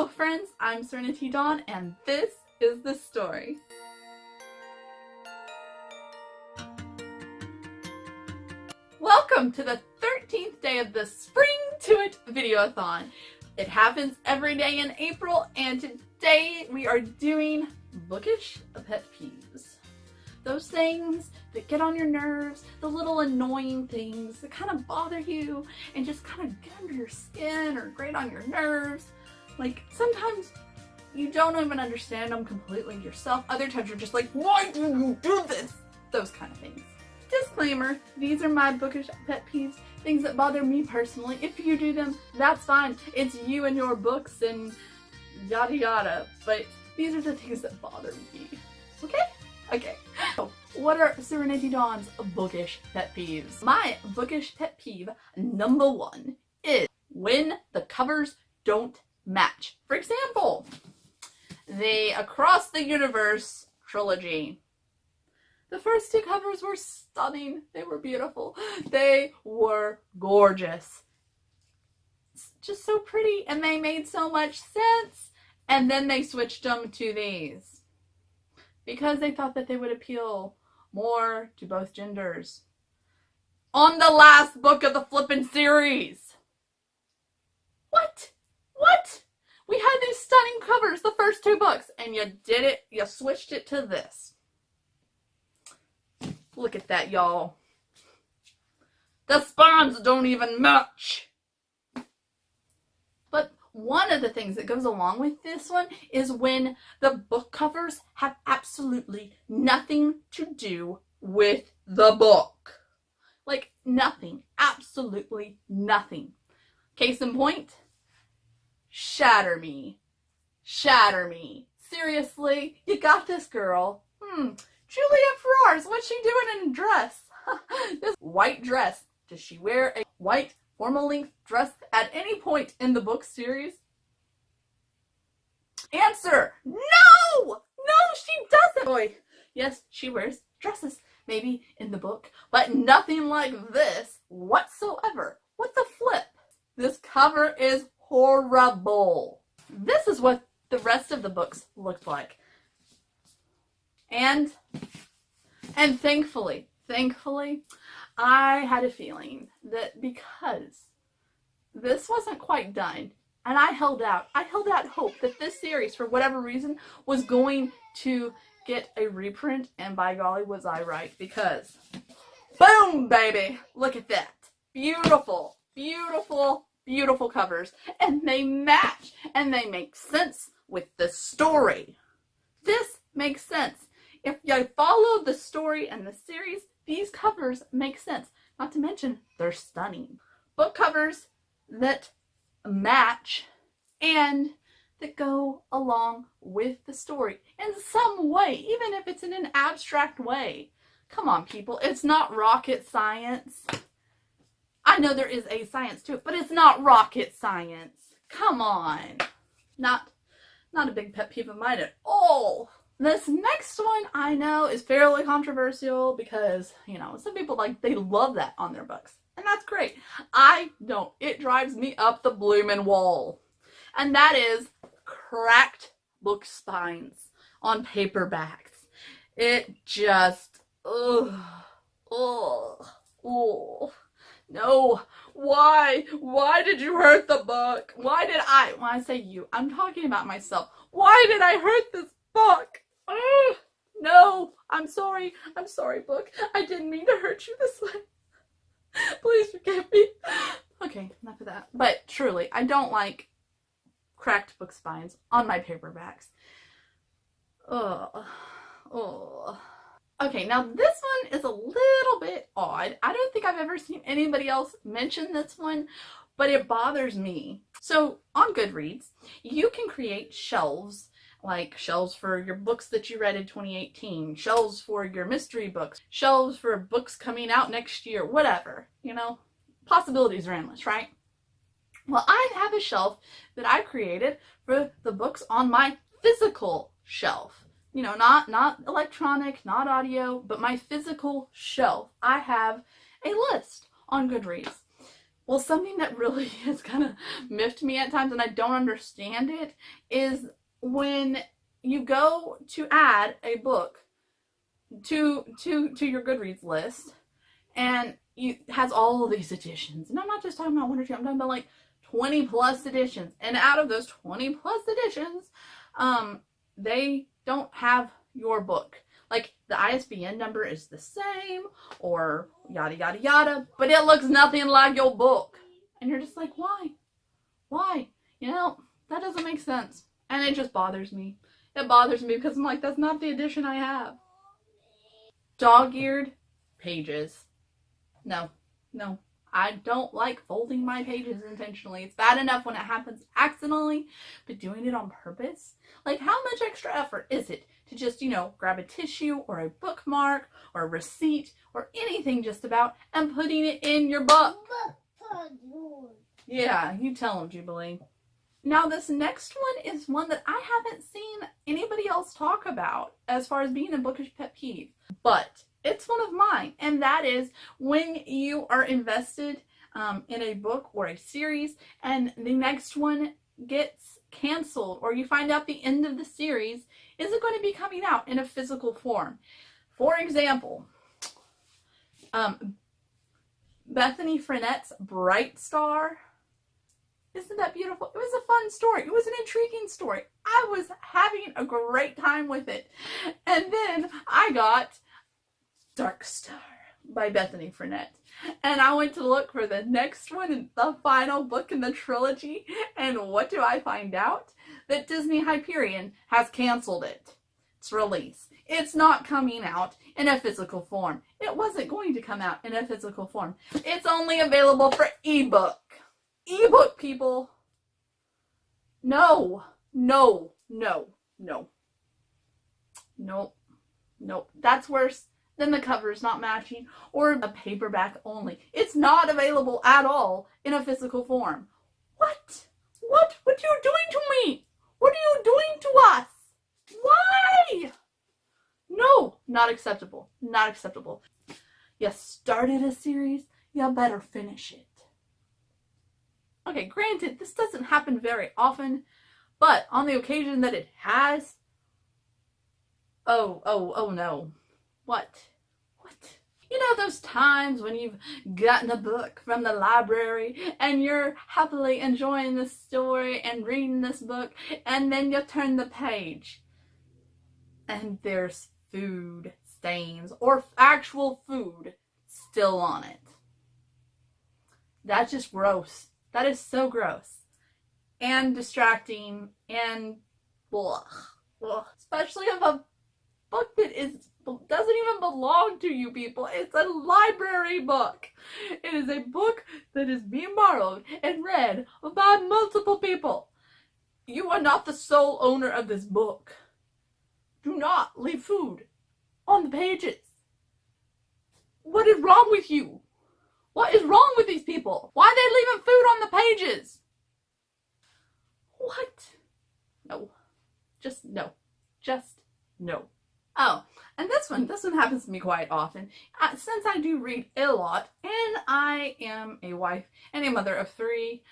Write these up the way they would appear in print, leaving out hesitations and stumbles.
Hello friends, I'm Serenity Dawn and this is the story. Welcome to the 13th day of the Spring to It Videoathon. It happens every day in April and today we are doing Bookish Pet Peeves. Those things that get on your nerves, the little annoying things that kind of bother you and just kind of get under your skin or grate on your nerves. Like, sometimes you don't even understand them completely yourself. Other times you're just like, why do you do this? Those kind of things. Disclaimer, these are my bookish pet peeves, things that bother me personally. If you do them, that's fine. It's you and your books and yada yada. But these are the things that bother me. Okay? Okay. So, what are Serenity Dawn's bookish pet peeves? My bookish pet peeve number 1 is when the covers don't match. For example, the Across the Universe trilogy. The first 2 covers were stunning. They were beautiful. They were gorgeous. It's just so pretty, and they made so much sense. And then they switched them to these because they thought that they would appeal more to both genders. On the last book of the flippin' series. What? What? We had these stunning covers the first 2 books, and you did it, you switched it to this. Look at that, y'all. The spawns don't even match. But one of the things that goes along with this one is when the book covers have absolutely nothing to do with the book. Like, nothing. Absolutely nothing. Case in point, Shatter Me. Shatter Me. Seriously? You got this, girl. Julia Ferrars, what's she doing in a dress? This white dress. Does she wear a white formal length dress at any point in the book series? Answer, no! No, she doesn't. Boy, yes, she wears dresses, maybe in the book, but nothing like this whatsoever. What the flip? This cover is horrible. This is what the rest of the books looked like. And thankfully, I had a feeling that because this wasn't quite done, and I held out hope that this series, for whatever reason, was going to get a reprint, and by golly was I right, because boom, baby, look at that. Beautiful, beautiful, beautiful covers, and they match, and they make sense with the story. This makes sense. If you follow the story and the series, these covers make sense. Not to mention, they're stunning. Book covers that match and that go along with the story in some way, even if it's in an abstract way. Come on, people. It's not rocket science. I know there is a science to it, but it's not rocket science. Come on. Not a big pet peeve of mine at all. This next one I know is fairly controversial because, you know, some people they love that on their books. And that's great. I don't. It drives me up the bloomin' wall. And that is cracked book spines on paperbacks. It just, ugh. No. Why? Why did you hurt the book? When I say you, I'm talking about myself. Why did I hurt this book? No, I'm sorry, book. I didn't mean to hurt you this way. Please forgive me. Okay, enough of that. But truly, I don't like cracked book spines on my paperbacks. Okay, now this one is a little bit odd. I don't think I've ever seen anybody else mention this one, but it bothers me. So, on Goodreads, you can create shelves, like shelves for your books that you read in 2018, shelves for your mystery books, shelves for books coming out next year, whatever, you know, possibilities are endless, right? Well, I have a shelf that I created for the books on my physical shelf. You know, not electronic, not audio, but my physical shelf. I have a list on Goodreads. Well, something that really has kind of miffed me at times, and I don't understand it, is when you go to add a book to your Goodreads list, and it has all of these editions. And I'm not just talking about one or two, I'm talking about like 20 plus editions. And out of those 20 plus editions, they don't have your book. Like, the ISBN number is the same, or yada yada yada, but it looks nothing like your book. And you're just like, why? Why? You know, that doesn't make sense. And it just bothers me. It bothers me because I'm like, that's not the edition I have. Dog-eared pages. No. I don't like folding my pages intentionally. It's bad enough when it happens accidentally, but doing it on purpose? Like, how much extra effort is it to just, grab a tissue or a bookmark or a receipt or anything just about and putting it in your book? Yeah, you tell them, Jubilee. Now, this next one is one that I haven't seen anybody else talk about as far as being a bookish pet peeve, but it's one of mine, and that is when you are invested in a book or a series and the next one gets canceled, or you find out the end of the series isn't going to be coming out in a physical form. For example, Bethany Frenette's Bright Star. Isn't that beautiful? It was a fun story. It was an intriguing story. I was having a great time with it. And then I got Dark Star by Bethany Frenette. And I went to look for the next one and the final book in the trilogy. And what do I find out? That Disney Hyperion has canceled its release. It's not coming out in a physical form. It wasn't going to come out in a physical form. It's only available for ebook. Ebook, people. No. That's worse than the covers not matching or a paperback only. It's not available at all in a physical form. What are you doing to me? What are you doing to us? Why? No, not acceptable. Not acceptable. You started a series, you better finish it. Okay, granted, this doesn't happen very often, but on the occasion that it has, oh no. What? You know those times when you've gotten a book from the library and you're happily enjoying this story and reading this book, and then you turn the page and there's food stains or actual food still on it. That's just gross. That is so gross and distracting and blah. Especially of a book that doesn't even belong to you people. It's a library book. It is a book that is being borrowed and read by multiple people. You are not the sole owner of this book. Do not leave food on the pages. What is wrong with you? What is wrong with these people? Why are they leaving food on the pages? What? No. Just no. Just no. Oh, and this one happens to me quite often. Since I do read a lot, and I am a wife and a mother of 3,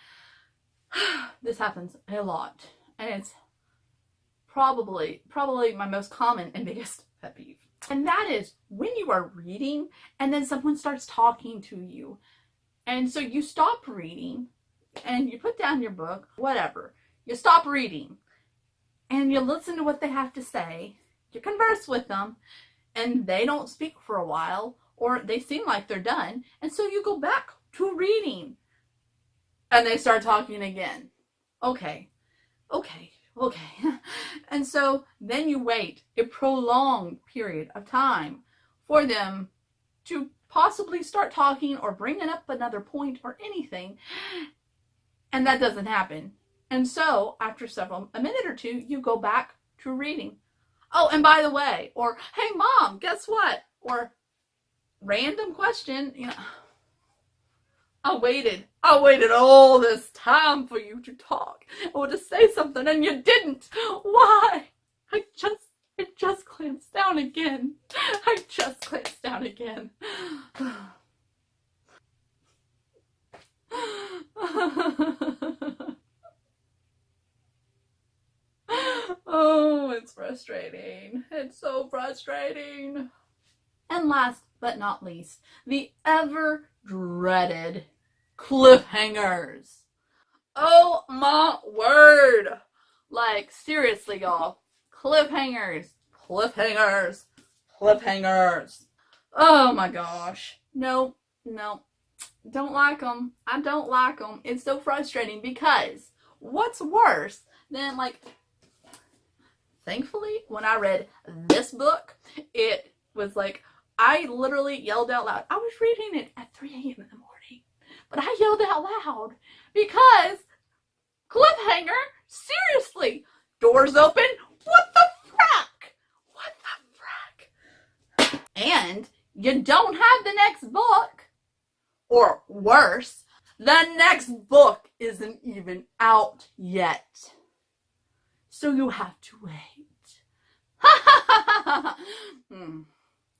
this happens a lot. And it's probably my most common and biggest pet peeve. And that is when you are reading and then someone starts talking to you. And so you stop reading and you put down your book, whatever. You stop reading and you listen to what they have to say. You converse with them and they don't speak for a while, or they seem like they're done. And so you go back to reading and they start talking again. Okay. And so then you wait a prolonged period of time for them to possibly start talking or bringing up another point or anything. And that doesn't happen. And so after a minute or two, you go back to reading. Oh, and by the way, or, hey mom, guess what? Or random question, I waited all this time for you to talk or to say something and you didn't. Why? It just clamps down again. Oh, it's frustrating. It's so frustrating. And last but not least, the ever dreaded cliffhangers. Oh my word. Like, seriously, y'all. Cliffhangers. Cliffhangers. Cliffhangers. Oh my gosh. No, no. Don't like them. I don't like them. It's so frustrating because what's worse than, like, thankfully, when I read this book, it was like, I literally yelled out loud. I was reading it at 3 a.m. in the morning, but I yelled out loud because cliffhanger, seriously, doors open, what the frack? What the frack? And you don't have the next book, or worse, the next book isn't even out yet. So you have to wait.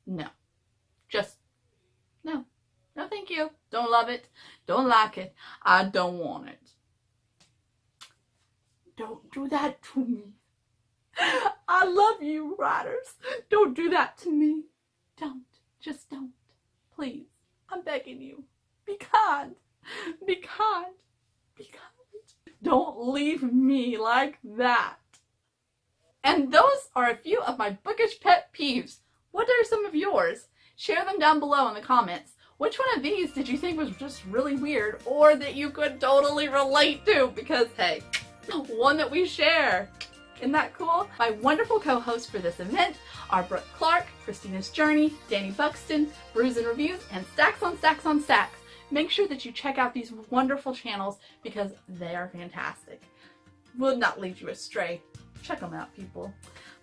No. Just, no. No, thank you. Don't love it. Don't like it. I don't want it. Don't do that to me. I love you, writers. Don't do that to me. Don't. Just don't. Please. I'm begging you. Be kind. Be kind. Be kind. Don't leave me like that. And those are a few of my bookish pet peeves. What are some of yours? Share them down below in the comments. Which one of these did you think was just really weird or that you could totally relate to? Because, hey, one that we share. Isn't that cool? My wonderful co-hosts for this event are Brooke Clark, Christina's Journey, Danny Buxton, Brews and Reviews, and Stacks on Stacks on Stacks. Make sure that you check out these wonderful channels because they are fantastic. Will not lead you astray. Check them out, people.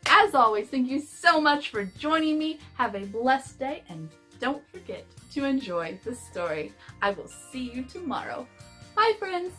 As always, thank you so much for joining me. Have a blessed day and don't forget to enjoy the story. I will see you tomorrow. Bye, friends.